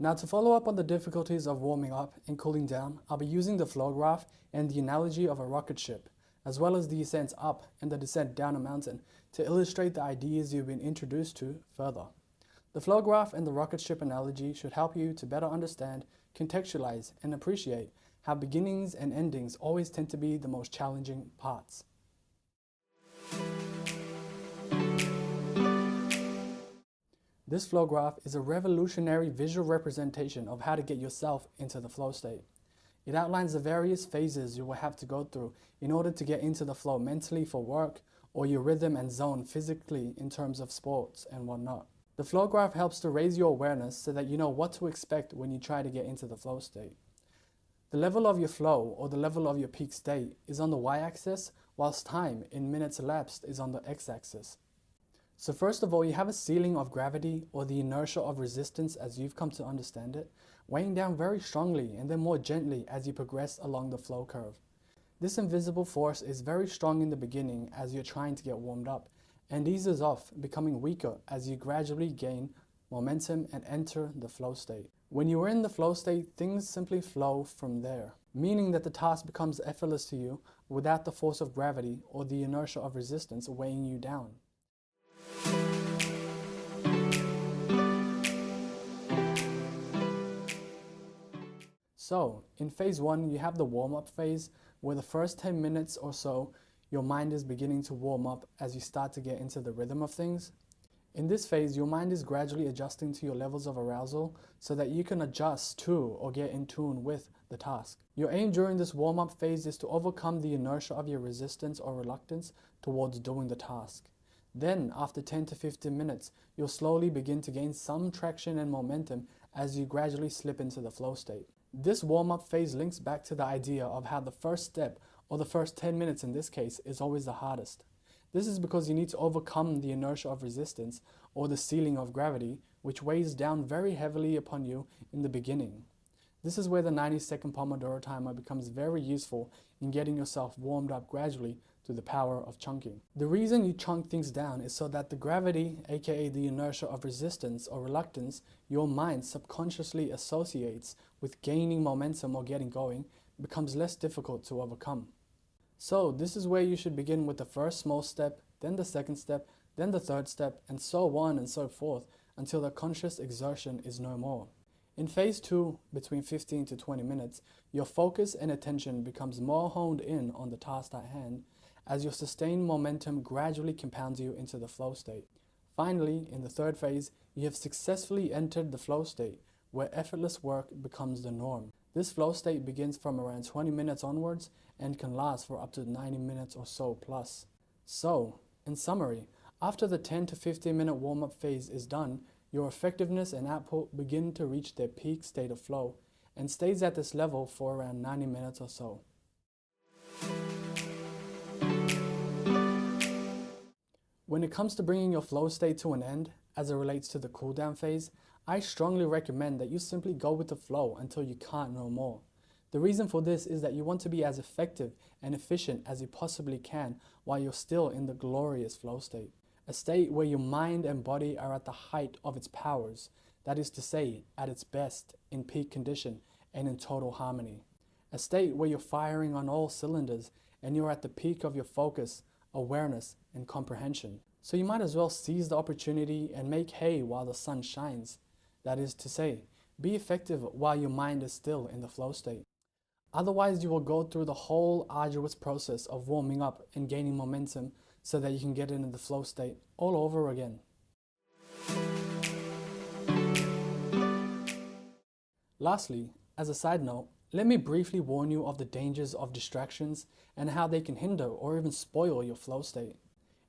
Now, to follow up on the difficulties of warming up and cooling down, I'll be using the flow graph and the analogy of a rocket ship, as well as the ascent up and the descent down a mountain, to illustrate the ideas you've been introduced to further. The flow graph and the rocket ship analogy should help you to better understand, contextualize, and appreciate how beginnings and endings always tend to be the most challenging parts. This flow graph is a revolutionary visual representation of how to get yourself into the flow state. It outlines the various phases you will have to go through in order to get into the flow mentally for work, or your rhythm and zone physically in terms of sports and whatnot. The flow graph helps to raise your awareness so that you know what to expect when you try to get into the flow state. The level of your flow, or the level of your peak state, is on the y-axis, whilst time in minutes elapsed is on the x-axis. So first of all, you have a ceiling of gravity, or the inertia of resistance as you've come to understand it, weighing down very strongly and then more gently as you progress along the flow curve. This invisible force is very strong in the beginning as you're trying to get warmed up, and eases off, becoming weaker as you gradually gain momentum and enter the flow state. When you are in the flow state, things simply flow from there, meaning that the task becomes effortless to you without the force of gravity or the inertia of resistance weighing you down. So, in phase 1, you have the warm-up phase, where the first 10 minutes or so, your mind is beginning to warm up as you start to get into the rhythm of things. In this phase, your mind is gradually adjusting to your levels of arousal so that you can adjust to or get in tune with the task. Your aim during this warm-up phase is to overcome the inertia of your resistance or reluctance towards doing the task. Then, after 10 to 15 minutes, you'll slowly begin to gain some traction and momentum as you gradually slip into the flow state. This warm-up phase links back to the idea of how the first step, or the first 10 minutes in this case, is always the hardest. This is because you need to overcome the inertia of resistance, or the ceiling of gravity, which weighs down very heavily upon you in the beginning. This is where the 90-second Pomodoro timer becomes very useful in getting yourself warmed up gradually through the power of chunking. The reason you chunk things down is so that the gravity, aka the inertia of resistance or reluctance, your mind subconsciously associates with gaining momentum or getting going, becomes less difficult to overcome. So this is where you should begin with the first small step, then the second step, then the third step, and so on and so forth until the conscious exertion is no more. In phase 2, between 15 to 20 minutes, your focus and attention becomes more honed in on the task at hand as your sustained momentum gradually compounds you into the flow state. Finally, in the third phase, you have successfully entered the flow state, where effortless work becomes the norm. This flow state begins from around 20 minutes onwards and can last for up to 90 minutes or so plus. So, in summary, after the 10 to 15 minute warm-up phase is done, your effectiveness and output begin to reach their peak state of flow and stays at this level for around 90 minutes or so. When it comes to bringing your flow state to an end, as it relates to the cool down phase, I strongly recommend that you simply go with the flow until you can't no more. The reason for this is that you want to be as effective and efficient as you possibly can while you're still in the glorious flow state. A state where your mind and body are at the height of its powers, that is to say, at its best, in peak condition, and in total harmony. A state where you're firing on all cylinders and you're at the peak of your focus, awareness, and comprehension. So you might as well seize the opportunity and make hay while the sun shines. That is to say, be effective while your mind is still in the flow state. Otherwise, you will go through the whole arduous process of warming up and gaining momentum so that you can get into the flow state all over again. Lastly, as a side note, let me briefly warn you of the dangers of distractions and how they can hinder or even spoil your flow state.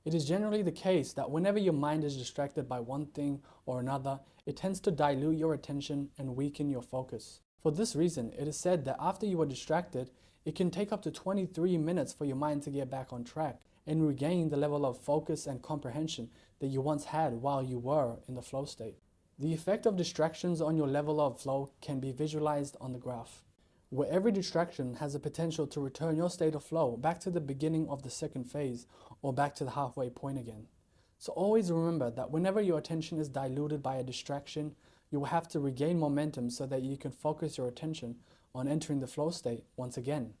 It is generally the case that whenever your mind is distracted by one thing or another, it tends to dilute your attention and weaken your focus. For this reason, it is said that after you are distracted, it can take up to 23 minutes for your mind to get back on track and regain the level of focus and comprehension that you once had while you were in the flow state. The effect of distractions on your level of flow can be visualized on the graph, where every distraction has the potential to return your state of flow back to the beginning of the second phase or back to the halfway point again. So always remember that whenever your attention is diluted by a distraction, you will have to regain momentum so that you can focus your attention on entering the flow state once again.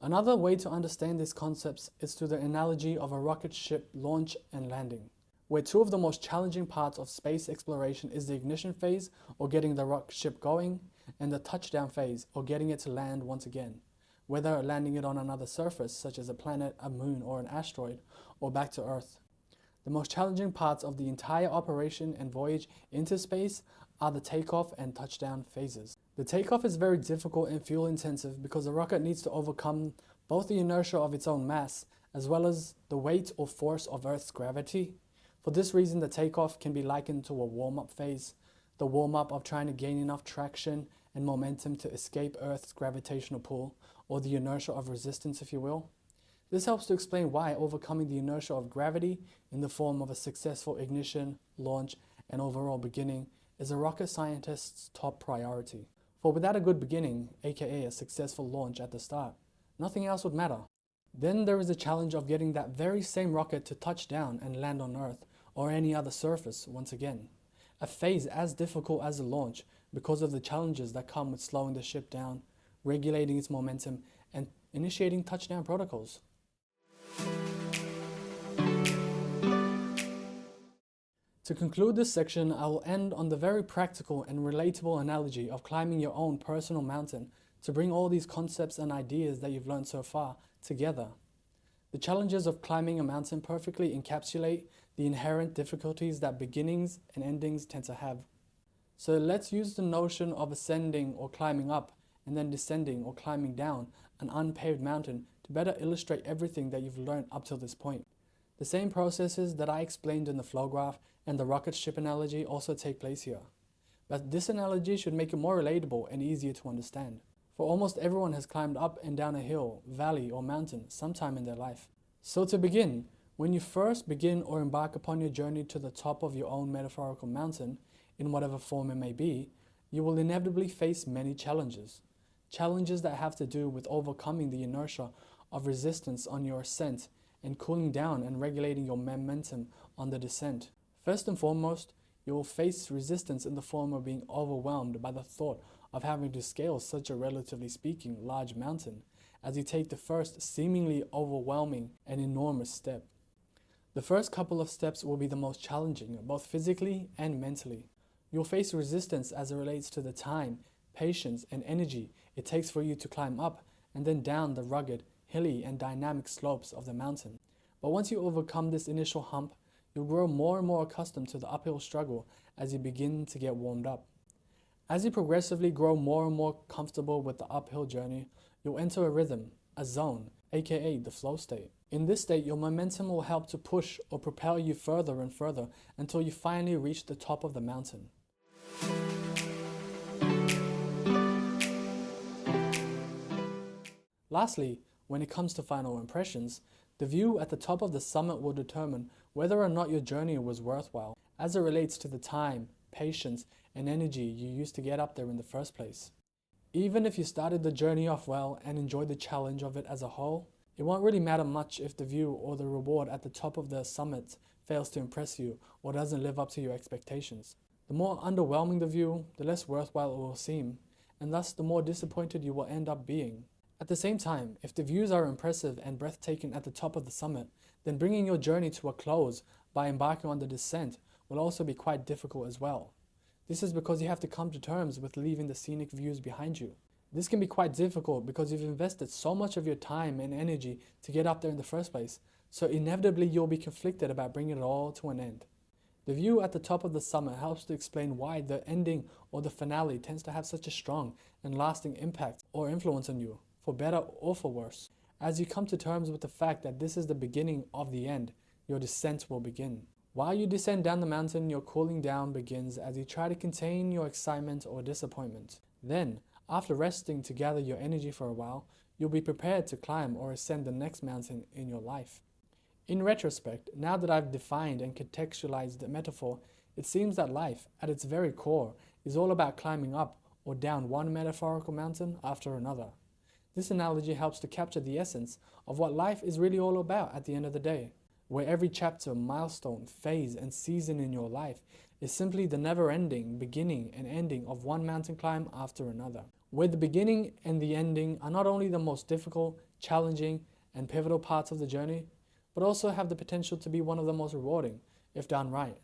Another way to understand these concepts is through the analogy of a rocket ship launch and landing, where two of the most challenging parts of space exploration is the ignition phase, or getting the rocket ship going, and the touchdown phase, or getting it to land once again, whether landing it on another surface such as a planet, a moon, or an asteroid, or back to Earth. The most challenging parts of the entire operation and voyage into space are the takeoff and touchdown phases. The takeoff is very difficult and fuel intensive because the rocket needs to overcome both the inertia of its own mass as well as the weight or force of Earth's gravity. For this reason, the takeoff can be likened to a warm-up phase, the warm-up of trying to gain enough traction and momentum to escape Earth's gravitational pull, or the inertia of resistance, if you will. This helps to explain why overcoming the inertia of gravity in the form of a successful ignition, launch, and overall beginning is a rocket scientist's top priority. For without a good beginning, aka a successful launch at the start, nothing else would matter. Then there is the challenge of getting that very same rocket to touch down and land on Earth or any other surface once again. A phase as difficult as the launch because of the challenges that come with slowing the ship down, regulating its momentum, and initiating touchdown protocols. To conclude this section, I will end on the very practical and relatable analogy of climbing your own personal mountain to bring all these concepts and ideas that you've learned so far together. The challenges of climbing a mountain perfectly encapsulate the inherent difficulties that beginnings and endings tend to have. So let's use the notion of ascending or climbing up and then descending or climbing down an unpaved mountain to better illustrate everything that you've learned up till this point. The same processes that I explained in the flow graph and the rocket ship analogy also take place here. But this analogy should make it more relatable and easier to understand. For almost everyone has climbed up and down a hill, valley, or mountain sometime in their life. So to begin, when you first begin or embark upon your journey to the top of your own metaphorical mountain, in whatever form it may be, you will inevitably face many challenges. Challenges that have to do with overcoming the inertia of resistance on your ascent and cooling down and regulating your momentum on the descent. First and foremost, you will face resistance in the form of being overwhelmed by the thought of having to scale such a, relatively speaking, large mountain as you take the first seemingly overwhelming and enormous step. The first couple of steps will be the most challenging, both physically and mentally. You'll face resistance as it relates to the time, patience, and energy it takes for you to climb up and then down the rugged, hilly, and dynamic slopes of the mountain. But once you overcome this initial hump, you'll grow more and more accustomed to the uphill struggle as you begin to get warmed up. As you progressively grow more and more comfortable with the uphill journey, you'll enter a rhythm, a zone, aka the flow state. In this state, your momentum will help to push or propel you further and further until you finally reach the top of the mountain. Lastly, when it comes to final impressions, the view at the top of the summit will determine whether or not your journey was worthwhile, as it relates to the time, patience, and energy you used to get up there in the first place. Even if you started the journey off well and enjoyed the challenge of it as a whole, it won't really matter much if the view or the reward at the top of the summit fails to impress you or doesn't live up to your expectations. The more underwhelming the view, the less worthwhile it will seem, and thus the more disappointed you will end up being. At the same time, if the views are impressive and breathtaking at the top of the summit, then bringing your journey to a close by embarking on the descent will also be quite difficult as well. This is because you have to come to terms with leaving the scenic views behind you. This can be quite difficult because you've invested so much of your time and energy to get up there in the first place, so inevitably you'll be conflicted about bringing it all to an end. The view at the top of the summit helps to explain why the ending or the finale tends to have such a strong and lasting impact or influence on you, for better or for worse. As you come to terms with the fact that this is the beginning of the end, your descent will begin. While you descend down the mountain, your cooling down begins as you try to contain your excitement or disappointment. Then, after resting to gather your energy for a while, you'll be prepared to climb or ascend the next mountain in your life. In retrospect, now that I've defined and contextualized the metaphor, it seems that life, at its very core, is all about climbing up or down one metaphorical mountain after another. This analogy helps to capture the essence of what life is really all about at the end of the day, where every chapter, milestone, phase, and season in your life is simply the never-ending beginning and ending of one mountain climb after another, where the beginning and the ending are not only the most difficult, challenging, and pivotal parts of the journey, but also have the potential to be one of the most rewarding, if done right.